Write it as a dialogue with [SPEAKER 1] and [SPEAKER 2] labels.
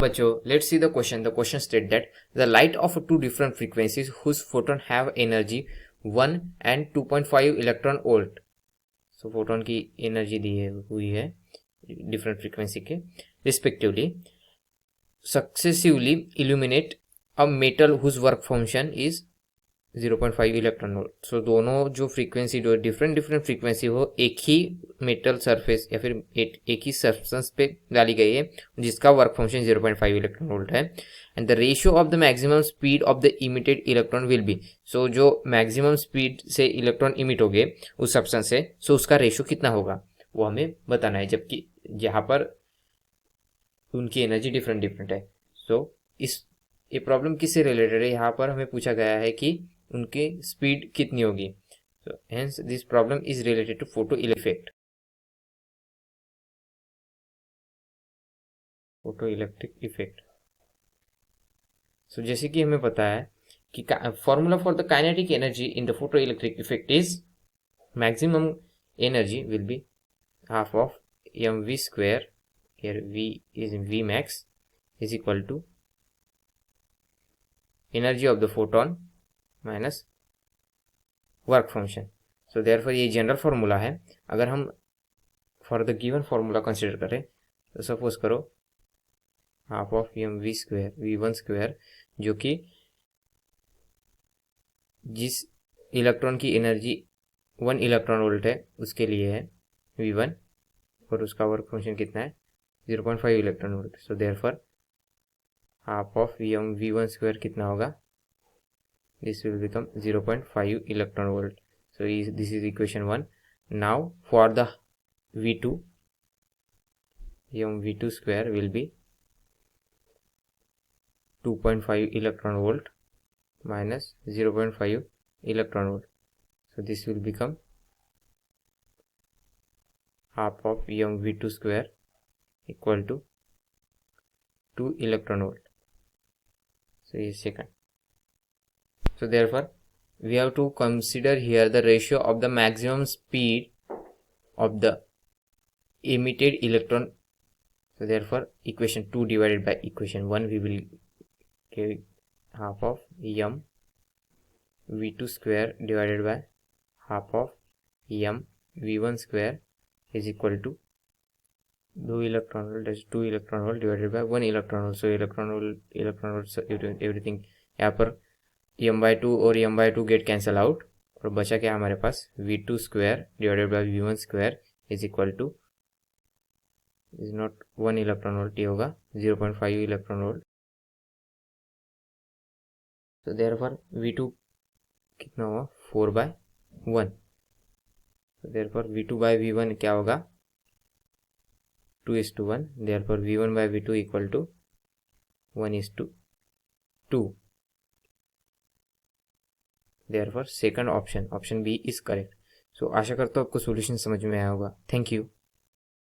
[SPEAKER 1] बच्चों, let's see the question. The question state that the light of two different frequencies whose photon have energy 1 and 2.5 electron volt. So photon की energy दी हुई है different frequency के respectively successively illuminate a metal whose work function is 0.5 electron volt. So दोनों जो frequency जो different frequency हो एक ही मेटल सरफेस या फिर एक ही सब्सटेंस पे डाली गई है जिसका वर्क फंक्शन 0.5 इलेक्ट्रॉन वोल्ट है. And the ratio of the maximum speed of the emitted electron will be. So जो मैक्सिमम स्पीड से इलेक्ट्रॉन इमिट हो गए उस सब्सटेंस से, सो उसका रेशियो कितना होगा वो हमें बताना है, जबकि यहाँ पर उनकी एनर्जी डिफरेंट है. सो ये प्रॉब्लम किससे रिलेटेड है, यहाँ पर हमें पूछा गया है कि उनकी स्पीड कितनी होगी. So hence this problem is related to photo effect. Photo electric effect. So जैसे कि हमें पता है कि formula for the kinetic energy in the photo electric effect is maximum energy will be half of mv square, here v is v max, is equal to energy of the photon minus work function. So therefore ये general formula है. अगर हम for the given formula consider करें तो suppose करो half of M V square V one square, जो कि जिस इलेक्ट्रॉन की एनर्जी 1 इलेक्ट्रॉन वोल्ट है उसके लिए है v1 और उसका वर्क फंक्शन कितना है 0.5 electron volt. So therefore half of M V one square कितना होगा, this will become 0.5 electron volt. So this is equation 1. Now for the v2, v2 square will be 2.5 electron volt minus 0.5 electron volt. So this will become half of v2 square equal to 2 electron volt. So is second. So therefore we have to consider here the ratio of the maximum speed of the emitted electron. So therefore equation 2 divided by equation 1 we will get half of m v2 square divided by half of m v1 square is equal to 2 electron volt, that's 2 electron volt divided by 1 electron volt. So electron volt so everything यहाँ पर m/2 और m/2 get cancel out और बचा क्या हमारे पास v2 square divided by v1 square is equal two is not 1 electron volt, ये होगा 0.5 electron volt. तो देयरफॉर v2 कितना होगा 4/1. तो देयरफॉर v2 बाय v1 क्या होगा 2:1. Therefore v1 by v2 equal to 1:2. Therefore second option B is correct. So आशा करता हूँ आपको सॉल्यूशन समझ में आया होगा. Thank you.